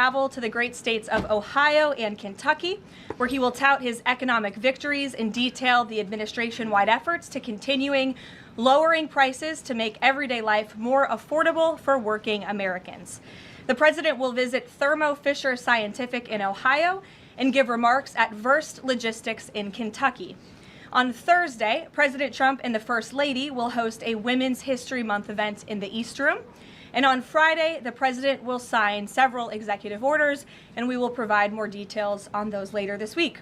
travel to the great states of Ohio and Kentucky, where he will tout his economic victories and detail the administration-wide efforts to continuing lowering prices to make everyday life more affordable for working Americans. The president will visit Thermo Fisher Scientific in Ohio and give remarks at Verst Logistics in Kentucky. On Thursday, President Trump and the First Lady will host a Women's History Month event in the East Room. And on Friday, the president will sign several executive orders, and we will provide more details on those later this week.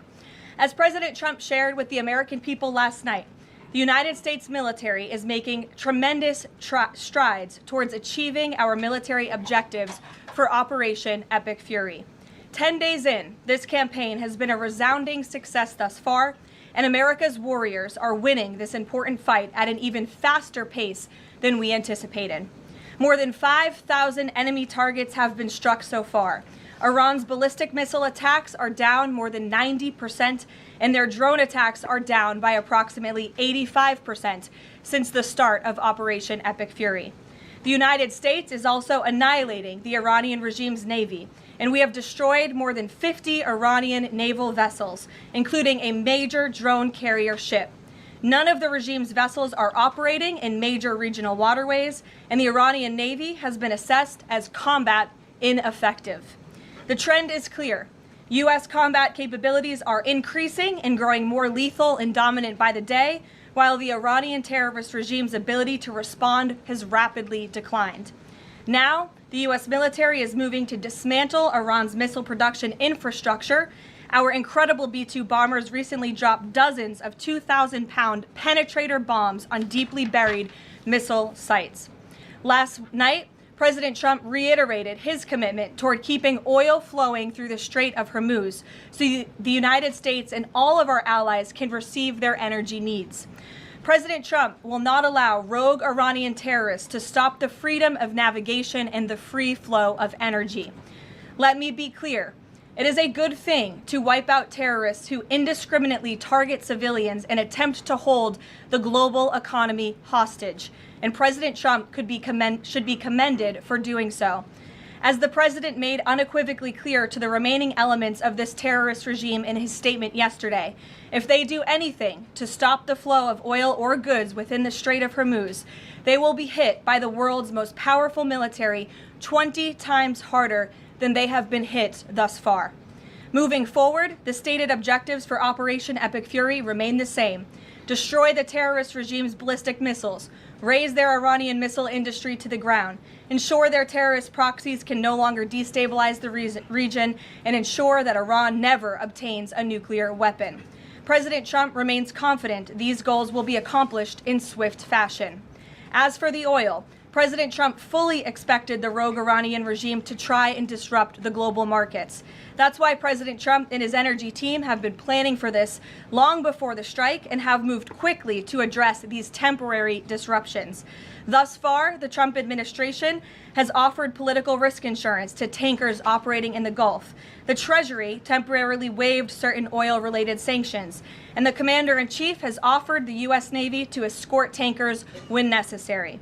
As President Trump shared with the American people last night, the United States military is making tremendous strides towards achieving our military objectives for Operation Epic Fury. 10 days in, this campaign has been a resounding success thus far, and America's warriors are winning this important fight at an even faster pace than we anticipated. More than 5,000 enemy targets have been struck so far. Iran's ballistic missile attacks are down more than 90%, and their drone attacks are down by approximately 85% since the start of Operation Epic Fury. The United States is also annihilating the Iranian regime's navy, and we have destroyed more than 50 Iranian naval vessels, including a major drone carrier ship. None of the regime's vessels are operating in major regional waterways, and the Iranian Navy has been assessed as combat ineffective. The trend is clear. U.S. combat capabilities are increasing and growing more lethal and dominant by the day, while the Iranian terrorist regime's ability to respond has rapidly declined. Now, the U.S. military is moving to dismantle Iran's missile production infrastructure. Our incredible B-2 bombers recently dropped dozens of 2,000-pound penetrator bombs on deeply buried missile sites. Last night, President Trump reiterated his commitment toward keeping oil flowing through the Strait of Hormuz so the United States and all of our allies can receive their energy needs. President Trump will not allow rogue Iranian terrorists to stop the freedom of navigation and the free flow of energy. Let me be clear. It is a good thing to wipe out terrorists who indiscriminately target civilians and attempt to hold the global economy hostage, and President Trump should be commended for doing so. As the president made unequivocally clear to the remaining elements of this terrorist regime in his statement yesterday, if they do anything to stop the flow of oil or goods within the Strait of Hormuz, they will be hit by the world's most powerful military 20 times harder than they have been hit thus far. Moving forward, the stated objectives for Operation Epic Fury remain the same: destroy the terrorist regime's ballistic missiles, raise their Iranian missile industry to the ground, ensure their terrorist proxies can no longer destabilize the region, and ensure that Iran never obtains a nuclear weapon. President Trump remains confident these goals will be accomplished in swift fashion. As for the oil, President Trump fully expected the rogue Iranian regime to try and disrupt the global markets. That's why President Trump and his energy team have been planning for this long before the strike and have moved quickly to address these temporary disruptions. Thus far, the Trump administration has offered political risk insurance to tankers operating in the Gulf. The Treasury temporarily waived certain oil-related sanctions, and the Commander-in-Chief has offered the U.S. Navy to escort tankers when necessary.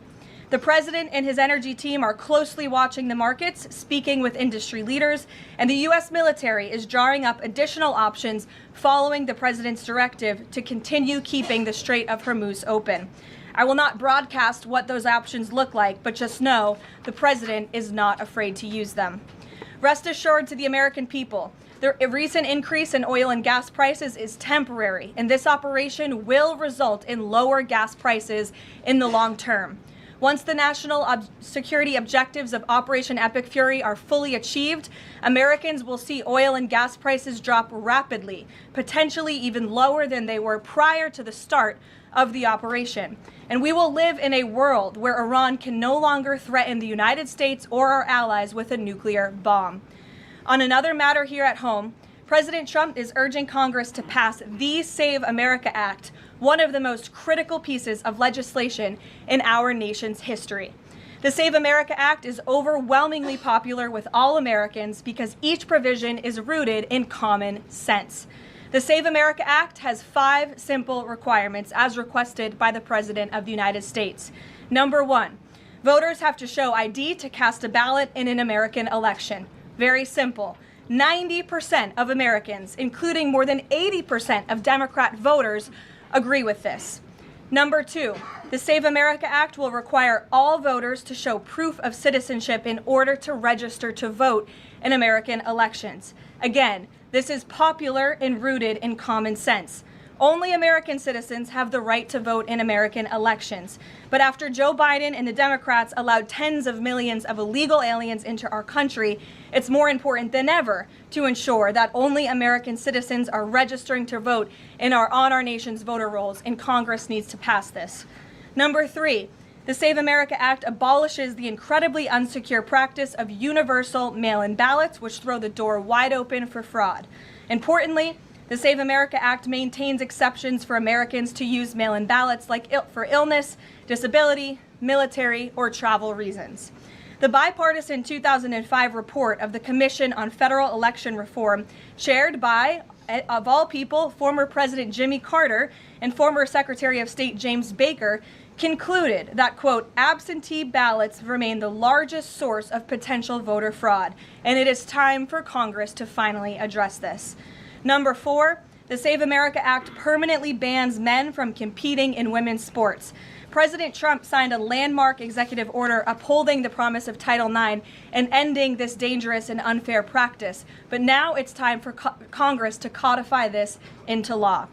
The president and his energy team are closely watching the markets, speaking with industry leaders, and the U.S. military is drawing up additional options following the president's directive to continue keeping the Strait of Hormuz open. I will not broadcast what those options look like, but just know the president is not afraid to use them. Rest assured to the American people, the recent increase in oil and gas prices is temporary, and this operation will result in lower gas prices in the long term. Once the national security objectives of Operation Epic Fury are fully achieved, Americans will see oil and gas prices drop rapidly, potentially even lower than they were prior to the start of the operation. And we will live in a world where Iran can no longer threaten the United States or our allies with a nuclear bomb. On another matter here at home, President Trump is urging Congress to pass the Save America Act, one of the most critical pieces of legislation in our nation's history. The Save America Act is overwhelmingly popular with all Americans because each provision is rooted in common sense. The Save America Act has 5 simple requirements as requested by the President of the United States. Number 1, voters have to show ID to cast a ballot in an American election. Very simple. 90% of Americans, including more than 80% of Democrat voters, agree with this. Number 2, the Save America Act will require all voters to show proof of citizenship in order to register to vote in American elections. Again, this is popular and rooted in common sense. Only American citizens have the right to vote in American elections. But after Joe Biden and the Democrats allowed tens of millions of illegal aliens into our country, it's more important than ever to ensure that only American citizens are registering to vote on our nation's voter rolls, and Congress needs to pass this. Number 3, the Save America Act abolishes the incredibly unsecure practice of universal mail-in ballots, which throw the door wide open for fraud. Importantly, the Save America Act maintains exceptions for Americans to use mail-in ballots for illness, disability, military, or travel reasons. The bipartisan 2005 report of the Commission on Federal Election Reform, chaired by, of all people, former President Jimmy Carter and former Secretary of State James Baker, concluded that, quote, absentee ballots remain the largest source of potential voter fraud, and it is time for Congress to finally address this. Number 4, the Save America Act permanently bans men from competing in women's sports. President Trump signed a landmark executive order upholding the promise of Title IX and ending this dangerous and unfair practice. But now it's time for Congress to codify this into law.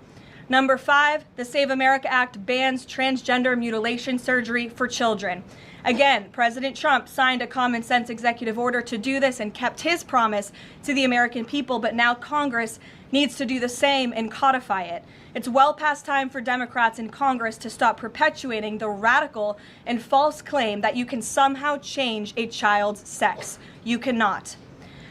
Number 5, the Save America Act bans transgender mutilation surgery for children. Again, President Trump signed a common sense executive order to do this and kept his promise to the American people, but now Congress needs to do the same and codify it. It's well past time for Democrats in Congress to stop perpetuating the radical and false claim that you can somehow change a child's sex. You cannot.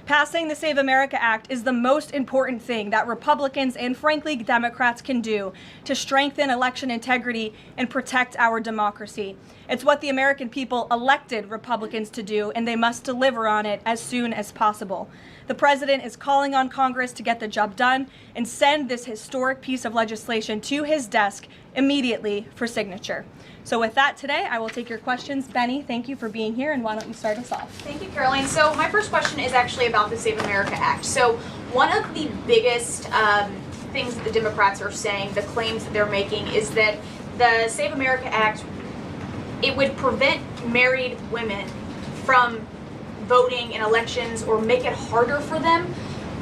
Passing the Save America Act is the most important thing that Republicans and, frankly, Democrats can do to strengthen election integrity and protect our democracy. It's what the American people elected Republicans to do, and they must deliver on it as soon as possible. The president is calling on Congress to get the job done and send this historic piece of legislation to his desk immediately for signature. So with that today, I will take your questions. Benny, thank you for being here, and why don't you start us off? Thank you, Caroline. So my first question is actually about the Save America Act. So one of the biggest things that the Democrats are saying, the claims that they're making, is that the Save America Act, it would prevent married women from voting in elections or make it harder for them.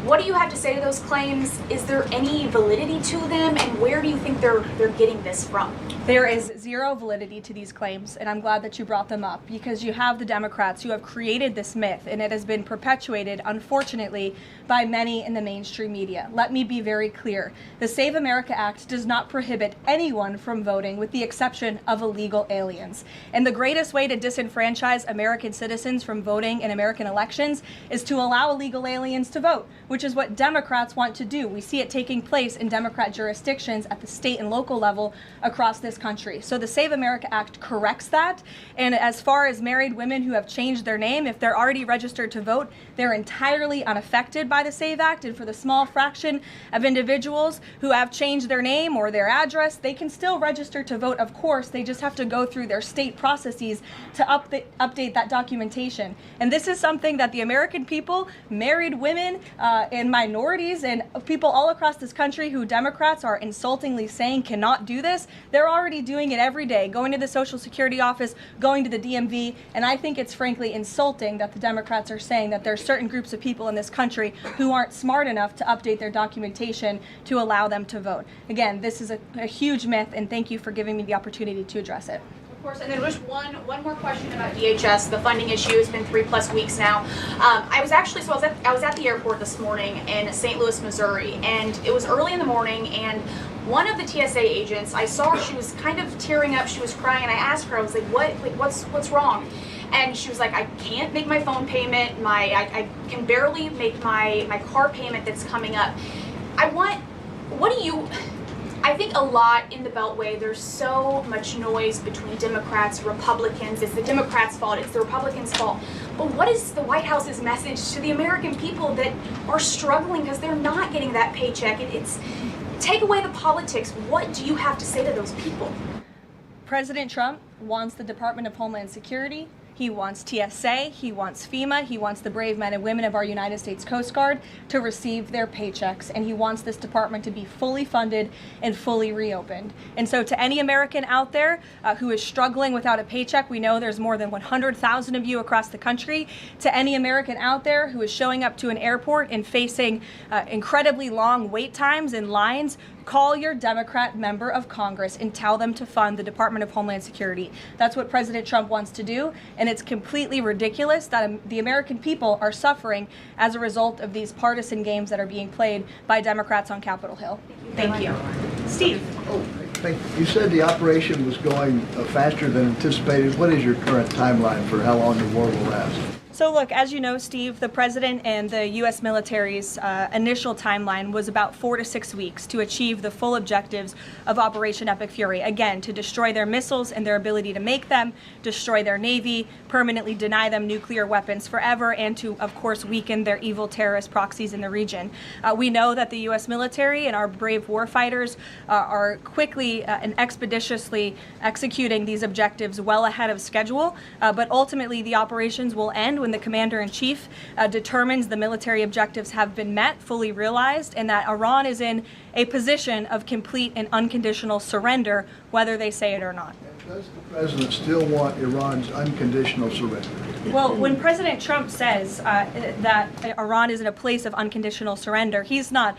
What do you have to say to those claims? Is there any validity to them, and where do you think they're getting this from? There is zero validity to these claims, and I'm glad that you brought them up, because you have the Democrats who have created this myth, and it has been perpetuated, unfortunately, by many in the mainstream media. Let me be very clear. The Save America Act does not prohibit anyone from voting, with the exception of illegal aliens. And the greatest way to disenfranchise American citizens from voting in American elections is to allow illegal aliens to vote, which is what Democrats want to do. We see it taking place in Democrat jurisdictions at the state and local level across this country. So the Save America Act corrects that. And as far as married women who have changed their name, if they're already registered to vote, they're entirely unaffected by the Save Act. And for the small fraction of individuals who have changed their name or their address, they can still register to vote, of course. They just have to go through their state processes to update that documentation. And this is something that the American people, married women, and minorities, and people all across this country who Democrats are insultingly saying cannot do this, they're already doing it every day, going to the Social Security office, going to the DMV, and I think it's frankly insulting that the Democrats are saying that there are certain groups of people in this country who aren't smart enough to update their documentation to allow them to vote. Again, this is a huge myth, and thank you for giving me the opportunity to address it. Of course, and then just one more question about DHS. The funding issue has been 3+ weeks now. I was at the airport this morning in St. Louis, Missouri, and it was early in the morning, and one of the TSA agents, I saw her, she was kind of tearing up, she was crying, and I asked her, I was like, what's wrong? And she was like, I can't make my phone payment, I can barely make my car payment that's coming up. I think a lot in the Beltway, there's so much noise between Democrats, Republicans. It's the Democrats' fault, it's the Republicans' fault. But what is the White House's message to the American people that are struggling because they're not getting that paycheck? It's take away the politics. What do you have to say to those people? President Trump wants the Department of Homeland Security He wants TSA, he wants FEMA, he wants the brave men and women of our United States Coast Guard to receive their paychecks, and he wants this department to be fully funded and fully reopened. And so to any American out there who is struggling without a paycheck, we know there's more than 100,000 of you across the country. To any American out there who is showing up to an airport and facing incredibly long wait times and lines, call your Democrat member of Congress and tell them to fund the Department of Homeland Security. That's what President Trump wants to do, and it's completely ridiculous that the American people are suffering as a result of these partisan games that are being played by Democrats on Capitol Hill. Thank you. Steve. You said the operation was going faster than anticipated. What is your current timeline for how long the war will last? So look, as you know, Steve, the president and the U.S. military's initial timeline was about 4 to 6 weeks to achieve the full objectives of Operation Epic Fury. Again, to destroy their missiles and their ability to make them, destroy their navy, permanently deny them nuclear weapons forever, and to, of course, weaken their evil terrorist proxies in the region. We know that the U.S. military and our brave warfighters are quickly and expeditiously executing these objectives well ahead of schedule, but ultimately the operations will end when the commander-in-chief determines the military objectives have been met, fully realized, and that Iran is in a position of complete and unconditional surrender, whether they say it or not. Does the president still want Iran's unconditional surrender? Well, when President Trump says that Iran is in a place of unconditional surrender, he's not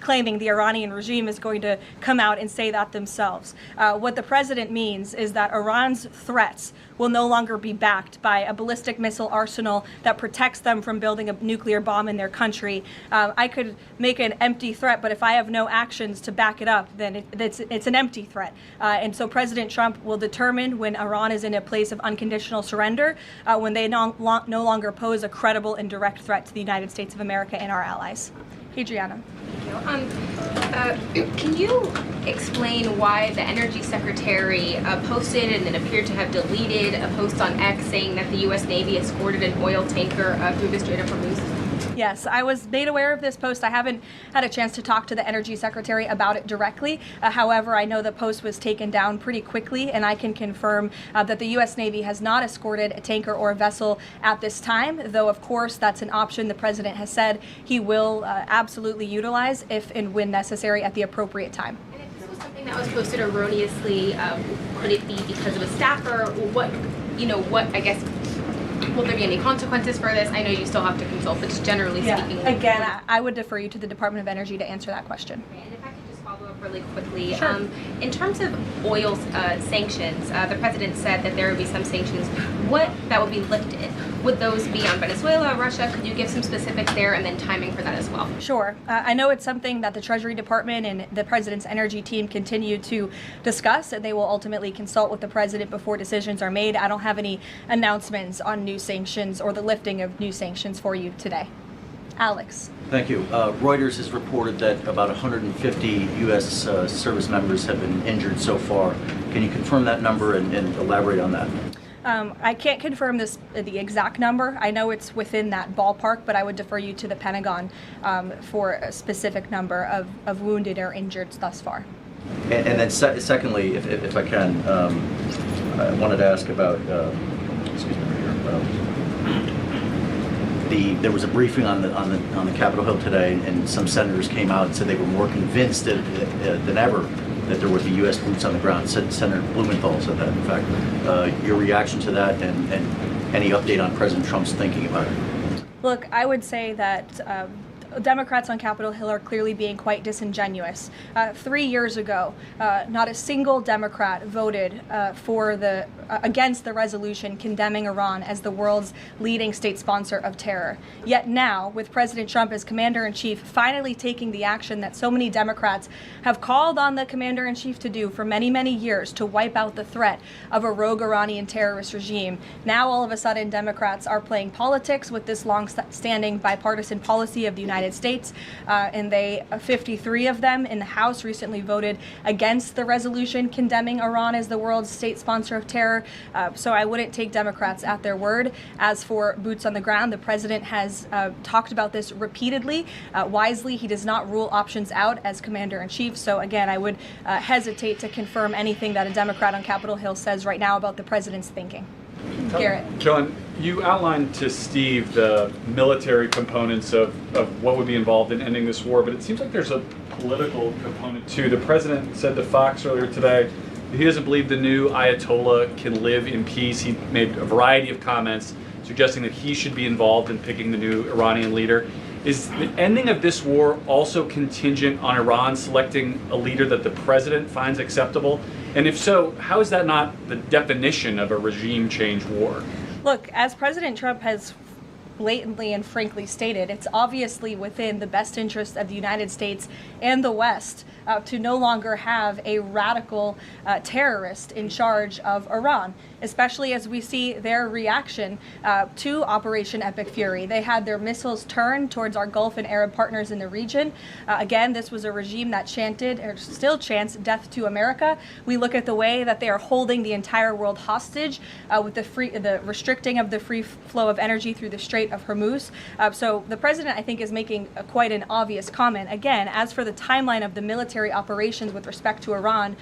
claiming the Iranian regime is going to come out and say that themselves. What the president means is that Iran's threats will no longer be backed by a ballistic missile arsenal that protects them from building a nuclear bomb in their country. I could make an empty threat, but if I have no actions to back it up, then it's an empty threat. And so President Trump will determine when Iran is in a place of unconditional surrender, when they no longer pose a credible and direct threat to the United States of America and our allies. Adriana. Can you explain why the Energy Secretary posted and then appeared to have deleted a post on X saying that the U.S. Navy escorted an oil tanker through the Strait of Hormuz? Yes, I was made aware of this post. I haven't had a chance to talk to the Energy Secretary about it directly. However, I know the post was taken down pretty quickly, and I can confirm that the U.S. Navy has not escorted a tanker or a vessel at this time, though, of course, that's an option the president has said he will absolutely utilize if and when necessary at the appropriate time. And if this was something that was posted erroneously, could it be because of a staffer? What, I guess, will there be any consequences for this? I know you still have to consult, but just generally speaking. Again, I would defer you to the Department of Energy to answer that question. And if I could just follow up really quickly. Sure. In terms of oil sanctions, the president said that there would be some sanctions that would be lifted. Would those be on Venezuela, Russia? Could you give some specifics there and then timing for that as well? Sure. I know it's something that the Treasury Department and the president's energy team continue to discuss, and they will ultimately consult with the president before decisions are made. I don't have any announcements on new sanctions or the lifting of new sanctions for you today. Alex. Thank you. Reuters has reported that about 150 U.S. service members have been injured so far. Can you confirm that number and elaborate on that? I can't confirm the exact number. I know it's within that ballpark, but I would defer you to the Pentagon for a specific number of wounded or injured thus far. And then secondly, if I can, I wanted to ask about, there was a briefing on the Capitol Hill today, and some senators came out and said they were more convinced than ever that there would be U.S. boots on the ground. Senator Blumenthal said that, in fact. Your reaction to that and any update on President Trump's thinking about it? Look, I would say that Democrats on Capitol Hill are clearly being quite disingenuous. 3 years ago, not a single Democrat voted against the resolution condemning Iran as the world's leading state sponsor of terror. Yet now, with President Trump as commander-in-chief finally taking the action that so many Democrats have called on the commander-in-chief to do for many, many years, to wipe out the threat of a rogue Iranian terrorist regime, now all of a sudden Democrats are playing politics with this long-standing bipartisan policy of the United States, and 53 of them in the House recently voted against the resolution condemning Iran as the world's state sponsor of terror. So I wouldn't take Democrats at their word. As for boots on the ground, the president has talked about this repeatedly. Wisely, he does not rule options out as commander-in-chief. So again, I would hesitate to confirm anything that a Democrat on Capitol Hill says right now about the president's thinking. Garrett. John, you outlined to Steve the military components of what would be involved in ending this war, but it seems like there's a political component too. The president said to Fox earlier today that he doesn't believe the new Ayatollah can live in peace. He made a variety of comments suggesting that he should be involved in picking the new Iranian leader. Is the ending of this war also contingent on Iran selecting a leader that the president finds acceptable? And if so, how is that not the definition of a regime change war? Look, as President Trump has blatantly and frankly stated, it's obviously within the best interest of the United States and the West to no longer have a radical terrorist in charge of Iran, especially as we see their reaction to Operation Epic Fury. They had their missiles turned towards our Gulf and Arab partners in the region. Again, this was a regime that chanted, or still chants, death to America. We look at the way that they are holding the entire world hostage with the restricting of the free flow of energy through the Strait of Hormuz. So the president, I think, is making quite an obvious comment. Again, as for the timeline of the military operations with respect to Iran,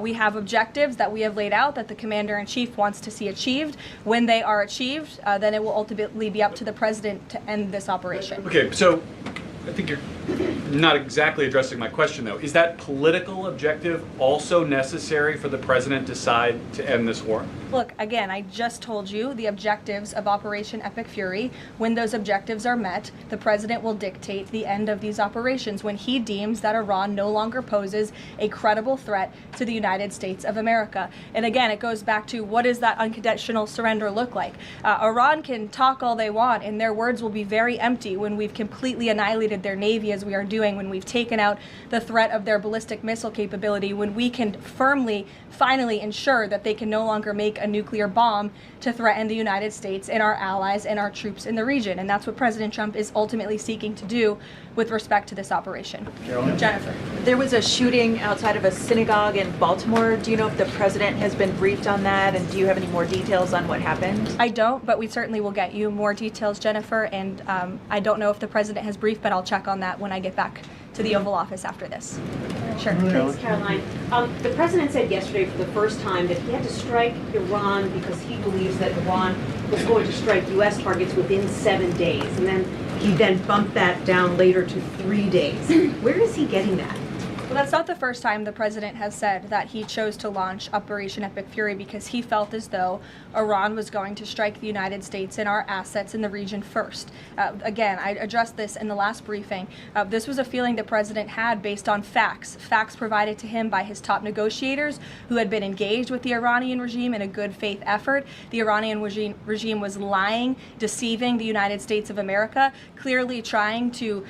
we have objectives that we have laid out that the commander-in-chief wants to see achieved. When they are achieved, then it will ultimately be up to the president to end this operation. Okay, so I think you're not exactly addressing my question, though. Is that political objective also necessary for the president to decide to end this war? Look, again, I just told you the objectives of Operation Epic Fury. When those objectives are met, the president will dictate the end of these operations when he deems that Iran no longer poses a credible threat to the United States of America. And again, it goes back to what does that unconditional surrender look like? Iran can talk all they want, and their words will be very empty when we've completely annihilated their navy, as we are doing, when we've taken out the threat of their ballistic missile capability, when we can firmly, finally ensure that they can no longer make a nuclear bomb to threaten the United States and our allies and our troops in the region. And that's what President Trump is ultimately seeking to do with respect to this operation. Carolyn? Jennifer. There was a shooting outside of a synagogue in Baltimore. Do you know if the president has been briefed on that, and do you have any more details on what happened? I don't, but we certainly will get you more details, Jennifer, and I don't know if the president has briefed, but I'll check on that when I get back to the Oval Office after this. Sure. Thanks, Caroline. The president said yesterday for the first time that he had to strike Iran because he believes that Iran was going to strike U.S. targets within 7 days. And then he bumped that down later to 3 days. Where is he getting that? Well, that's not the first time the president has said that he chose to launch Operation Epic Fury because he felt as though Iran was going to strike the United States and our assets in the region first. Again, I addressed this in the last briefing. This was a feeling the president had based on facts provided to him by his top negotiators who had been engaged with the Iranian regime in a good faith effort. The Iranian regime was lying, deceiving the United States of America, clearly trying to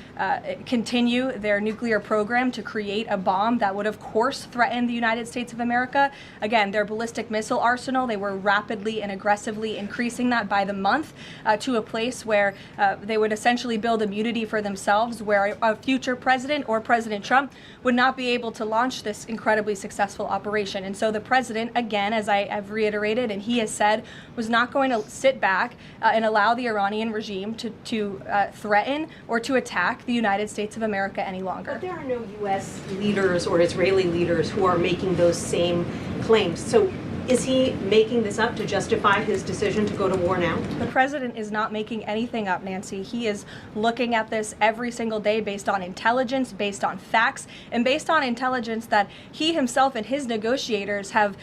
continue their nuclear program to create a bomb that would, of course, threaten the United States of America. Again, their ballistic missile arsenal, they were rapidly and aggressively increasing that by the month to a place where they would essentially build immunity for themselves, where a future president or President Trump would not be able to launch this incredibly successful operation. And so the president, again, as I've reiterated and he has said, was not going to sit back and allow the Iranian regime to threaten or to attack the United States of America any longer. But there are no U.S. leaders or Israeli leaders who are making those same claims. So is he making this up to justify his decision to go to war now? The president is not making anything up, Nancy. He is looking at this every single day based on intelligence, based on facts, and based on intelligence that he himself and his negotiators have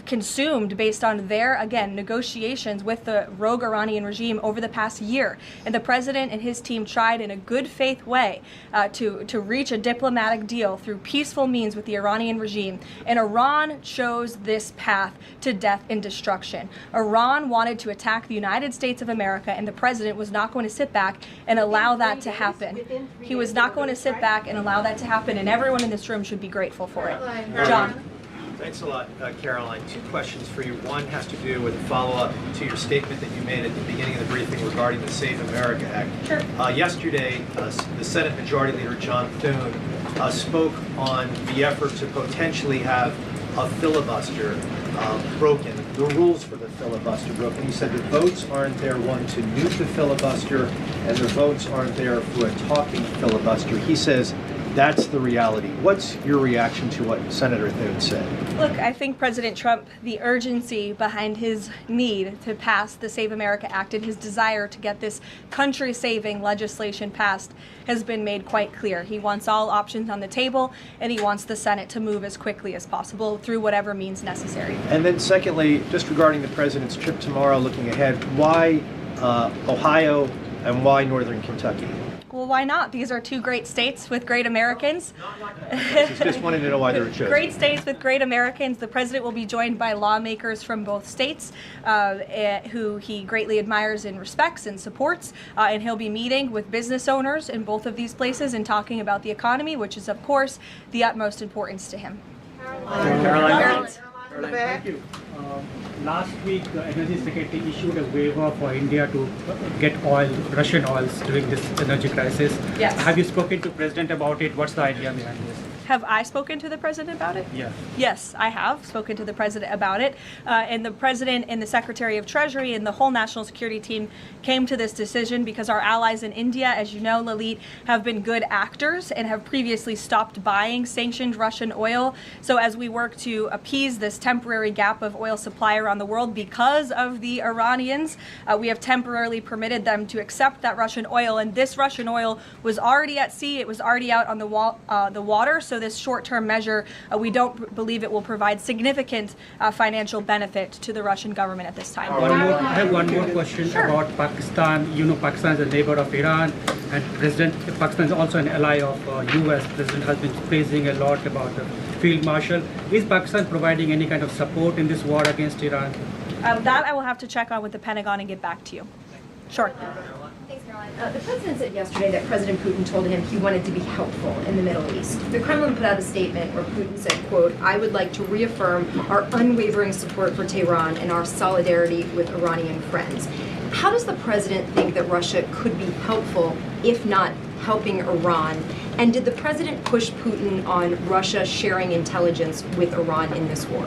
consumed based on their, again, negotiations with the rogue Iranian regime over the past year. And the president and his team tried in a good faith way to reach a diplomatic deal through peaceful means with the Iranian regime. And Iran chose this path to death and destruction. Iran wanted to attack the United States of America, and the president was not going to sit back and allow that to happen. He was not going to sit back and allow that to happen, and everyone in this room should be grateful for it. John. Thanks a lot, Caroline. 2 questions for you. One has to do with a follow-up to your statement that you made at the beginning of the briefing regarding the Save America Act. Sure. Yesterday, the Senate Majority Leader John Thune spoke on the effort to potentially have a filibuster broken, the rules for the filibuster broken. He said the votes aren't there, one, to nuke the filibuster, and the votes aren't there for a talking filibuster. He says That's the reality. What's your reaction to what Senator Thune said? Look, I think President Trump, the urgency behind his need to pass the Save America Act and his desire to get this country-saving legislation passed has been made quite clear. He wants all options on the table, and he wants the Senate to move as quickly as possible through whatever means necessary. And then secondly, just regarding the president's trip tomorrow, looking ahead, why Ohio and why Northern Kentucky? Well, why not? These are two great states with great Americans. Just wanted to know why they were chosen. Great states with great Americans. The president will be joined by lawmakers from both states who he greatly admires and respects and supports. And he'll be meeting with business owners in both of these places and talking about the economy, which is, of course, the utmost importance to him. Caroline. Thank you. Last week, the Energy Secretary issued a waiver for India to get oil, Russian oils, during this energy crisis. Yes. Have you spoken to President about it? What's the idea behind this? Have I spoken to the president about it? Yeah. Yes, I have spoken to the president about it. And the president and the Secretary of Treasury and the whole national security team came to this decision because our allies in India, as you know, Lalit, have been good actors and have previously stopped buying sanctioned Russian oil. So as we work to appease this temporary gap of oil supply around the world because of the Iranians, we have temporarily permitted them to accept that Russian oil. And this Russian oil was already at sea. It was already out on the water. So this short-term measure, we don't believe it will provide significant financial benefit to the Russian government at this time. I have one more question about Pakistan. You know, Pakistan is a neighbor of Iran, and Pakistan is also an ally of U.S. President has been praising a lot about the field marshal. Is Pakistan providing any kind of support in this war against Iran? That I will have to check on with the Pentagon and get back to you. Sure. Thanks, Caroline. The president said yesterday that President Putin told him he wanted to be helpful in the Middle East. The Kremlin put out a statement where Putin said, quote, "I would like to reaffirm our unwavering support for Tehran and our solidarity with Iranian friends." How does the president think that Russia could be helpful, if not helping Iran? And did the president push Putin on Russia sharing intelligence with Iran in this war?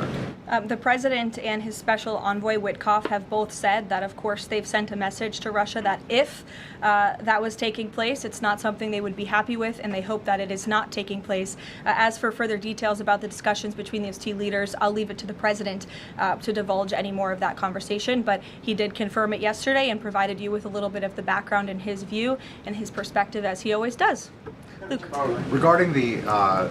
The president and his special envoy Witkoff have both said that, of course, they've sent a message to Russia that if that was taking place, it's not something they would be happy with, and they hope that it is not taking place. As for further details about the discussions between these two leaders, I'll leave it to the president to divulge any more of that conversation, but he did confirm it yesterday and provided you with a little bit of the background and his view and his perspective, as he always does. Luke. Regarding the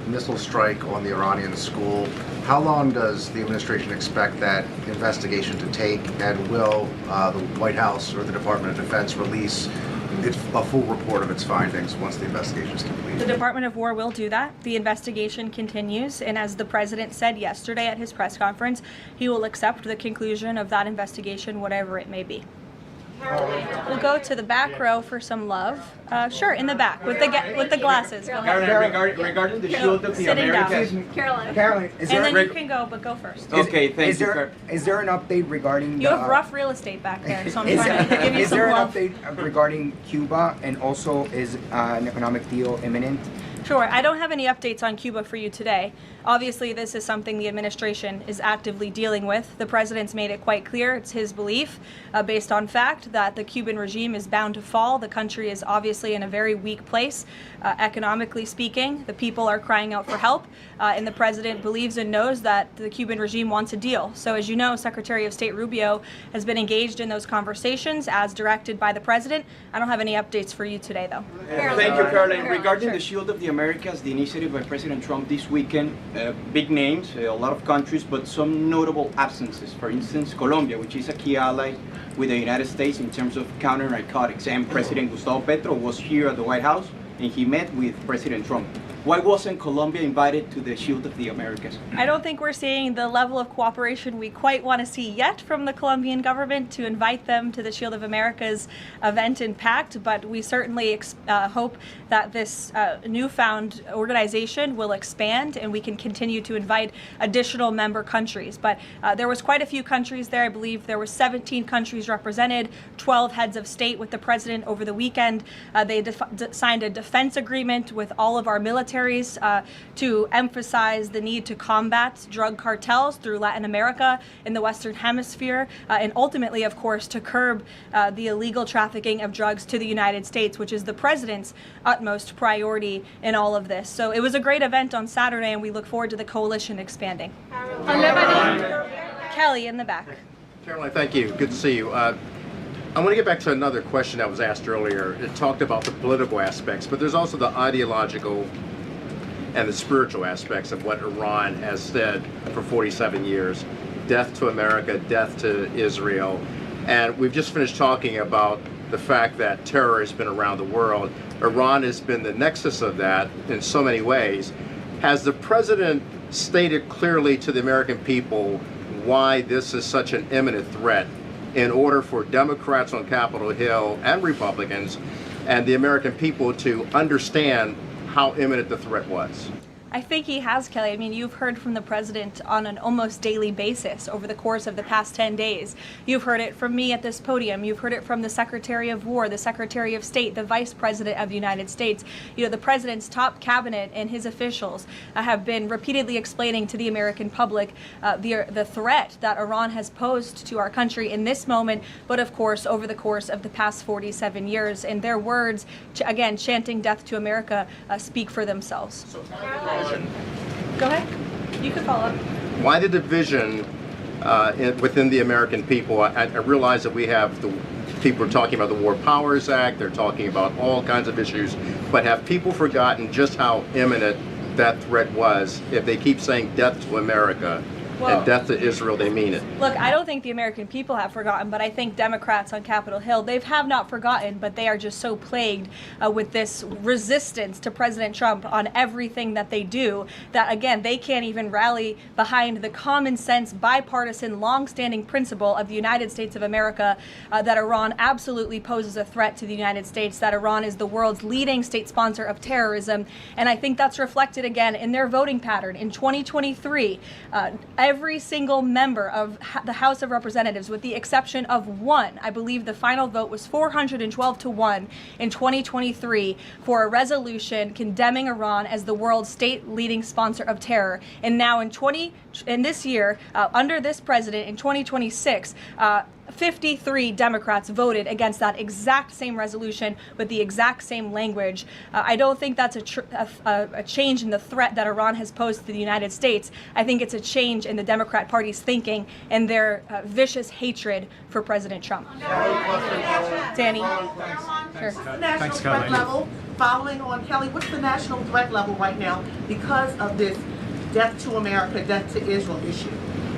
missile strike on the Iranian school, how long does the administration expect that investigation to take, and will the White House or the Department of Defense release a full report of its findings once the investigation is complete? The Department of War will do that. The investigation continues, and as the president said yesterday at his press conference, he will accept the conclusion of that investigation, whatever it may be. We'll go to the back row for some love. Sure, in the back with the glasses. Go ahead. Regarding the shield of the Sitting Americas. down. Caroline, And then you can go, but go first. Okay, thank you. Is there an update regarding You have rough real estate back there, so I'm trying to give you is some there love. an update regarding Cuba, and also is an economic deal imminent? Sure. I don't have any updates on Cuba for you today. Obviously, this is something the administration is actively dealing with. The president's made it quite clear it's his belief, based on fact, that the Cuban regime is bound to fall. The country is obviously in a very weak place, economically speaking. The people are crying out for help, and the president believes and knows that the Cuban regime wants a deal. So as you know, Secretary of State Rubio has been engaged in those conversations as directed by the president. I don't have any updates for you today, though. Thank you, Caroline. Regarding the shield of the Americas, the initiative by President Trump this weekend, big names, a lot of countries, but some notable absences. For instance, Colombia, which is a key ally with the United States in terms of counter-narcotics. And President Gustavo Petro was here at the White House, and he met with President Trump. Why wasn't Colombia invited to the Shield of the Americas? I don't think we're seeing the level of cooperation we quite want to see yet from the Colombian government to invite them to the Shield of America's event and pact, but we certainly hope that this newfound organization will expand and we can continue to invite additional member countries. But there was quite a few countries there. I believe there were 17 countries represented, 12 heads of state with the president over the weekend. They signed a defense agreement with all of our military dignitaries to emphasize the need to combat drug cartels through Latin America in the Western Hemisphere, and ultimately, of course, to curb the illegal trafficking of drugs to the United States, which is the president's utmost priority in all of this. So it was a great event on Saturday, and we look forward to the coalition expanding. Kelly in the back. Caroline, thank you. Good to see you. I want to get back to another question that was asked earlier. It talked about the political aspects, but there's also the ideological and the spiritual aspects of what Iran has said for 47 years. Death to America, death to Israel. And we've just finished talking about the fact that terror has been around the world. Iran has been the nexus of that in so many ways. Has the president stated clearly to the American people why this is such an imminent threat in order for Democrats on Capitol Hill and Republicans and the American people to understand how imminent the threat was? I think he has, Kelly. I mean, you've heard from the president on an almost daily basis over the course of the past 10 days. You've heard it from me at this podium. You've heard it from the Secretary of War, the Secretary of State, the Vice President of the United States. You know, the president's top cabinet and his officials have been repeatedly explaining to the American public the threat that Iran has posed to our country in this moment, but of course, over the course of the past 47 years. And their words, again, chanting death to America, speak for themselves. Go ahead. You can follow up. Why the division within the American people? I realize that we have the people are talking about the War Powers Act, they're talking about all kinds of issues, but have people forgotten just how imminent that threat was? If they keep saying death to America and death to Israel, they mean it. Look, I don't think the American people have forgotten, but I think Democrats on Capitol Hill, they have not forgotten, but they are just so plagued with this resistance to President Trump on everything that they do that, again, they can't even rally behind the common sense, bipartisan, long-standing principle of the United States of America that Iran absolutely poses a threat to the United States, that Iran is the world's leading state sponsor of terrorism. And I think that's reflected, again, in their voting pattern. In 2023, every single member of the House of Representatives, with the exception of one, I believe the final vote was 412 to 1 in 2023 for a resolution condemning Iran as the world's state leading sponsor of terror. And now in this year, under this president, in 2026, 53 Democrats voted against that exact same resolution with the exact same language. I don't think that's a change in the threat that Iran has posed to the United States. I think it's a change in the Democrat Party's thinking and their vicious hatred for President Trump. Danny? Sure. The national threat level, following on Kelly, what's the national threat level right now because of this death to America, death to Israel issue?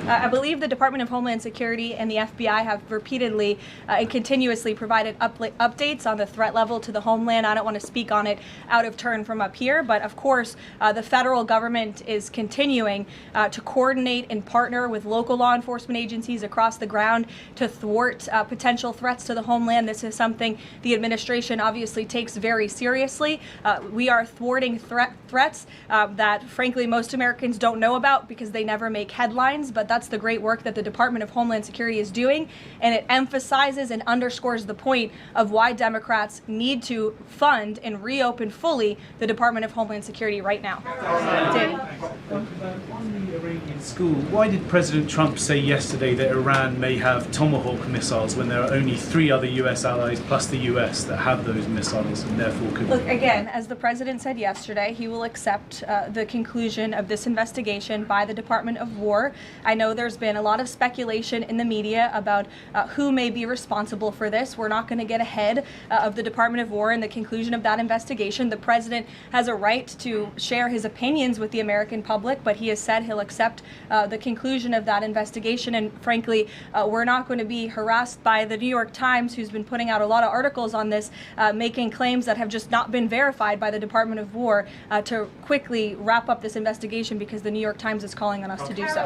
I believe the Department of Homeland Security and the FBI have repeatedly and continuously provided updates on the threat level to the homeland. I don't want to speak on it out of turn from up here, but of course, the federal government is continuing to coordinate and partner with local law enforcement agencies across the ground to thwart potential threats to the homeland. This is something the administration obviously takes very seriously. We are thwarting threats that, frankly, most Americans don't know about because they never make headlines, but that's the great work that the Department of Homeland Security is doing, and it emphasizes and underscores the point of why Democrats need to fund and reopen fully the Department of Homeland Security right now. Danny? On the Iranian school, why did President Trump say yesterday that Iran may have Tomahawk missiles when there are only 3 other U.S. allies plus the U.S. that have those missiles and therefore could... Look, again, as the president said yesterday, he will accept the conclusion of this investigation by the Department of War. I know there's been a lot of speculation in the media about who may be responsible for this. We're not going to get ahead of the Department of War and the conclusion of that investigation. The president has a right to share his opinions with the American public, but he has said he'll accept the conclusion of that investigation. And frankly, we're not going to be harassed by the New York Times, who's been putting out a lot of articles on this, making claims that have just not been verified by the Department of War, to quickly wrap up this investigation because the New York Times is calling on us to do so.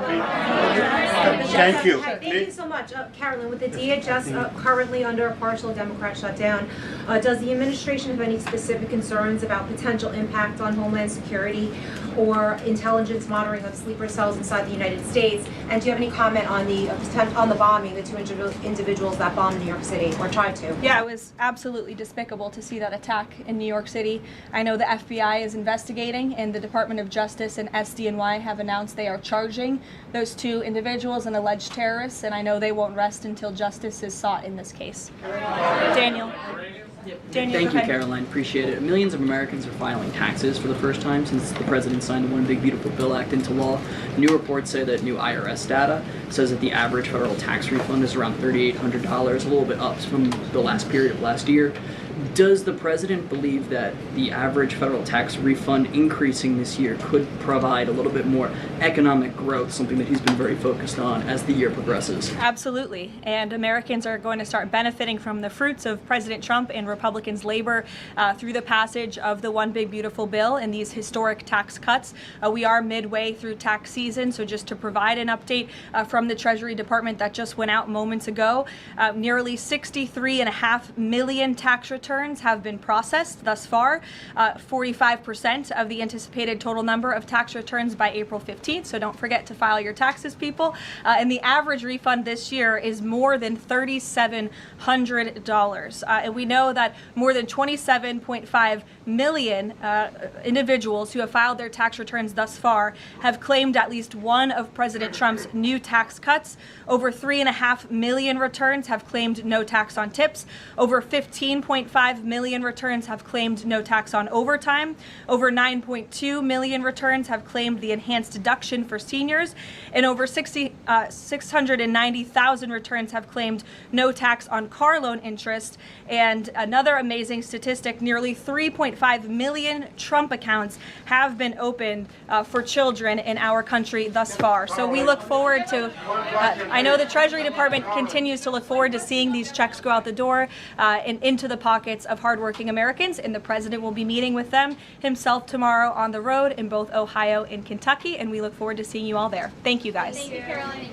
Thank you. Hi, thank you so much. Carolyn, with the DHS currently under a partial Democrat shutdown, does the administration have any specific concerns about potential impact on Homeland Security or intelligence monitoring of sleeper cells inside the United States? And do you have any comment on the bombing, the two individuals that bombed New York City or tried to? Yeah, it was absolutely despicable to see that attack in New York City. I know the FBI is investigating, and the Department of Justice and SDNY have announced they are charging those two individuals and alleged terrorists, and I know they won't rest until justice is sought in this case. Daniel. Thank you, Caroline. Appreciate it. Millions of Americans are filing taxes for the first time since the president signed the One Big Beautiful Bill Act into law. New reports say that new IRS data says that the average federal tax refund is around $3,800, a little bit up from the last period of last year. Does the president believe that the average federal tax refund increasing this year could provide a little bit more economic growth, something that he's been very focused on as the year progresses? Absolutely, and Americans are going to start benefiting from the fruits of President Trump and Republicans' labor through the passage of the One Big Beautiful Bill and these historic tax cuts. We are midway through tax season, so just to provide an update from the Treasury Department that just went out moments ago, nearly 63.5 million tax returns have been processed thus far, 45% of the anticipated total number of tax returns by April 15th, so don't forget to file your taxes, people. And the average refund this year is more than $3,700. And we know that more than 27.5 million individuals who have filed their tax returns thus far have claimed at least one of President Trump's new tax cuts. Over 3.5 million returns have claimed no tax on tips. Over 15.5 million returns have claimed no tax on overtime. Over 9.2 million returns have claimed the enhanced deduction for seniors. And over 690,000 returns have claimed no tax on car loan interest. And another amazing statistic, nearly 3.5 million Trump accounts have been opened for children in our country thus far. So we look forward to, I know the Treasury Department continues to look forward to seeing these checks go out the door and into the pockets of hardworking Americans, and the president will be meeting with them himself tomorrow on the road in both Ohio and Kentucky, and we look forward to seeing you all there. Thank you, guys. Thank you, Caroline.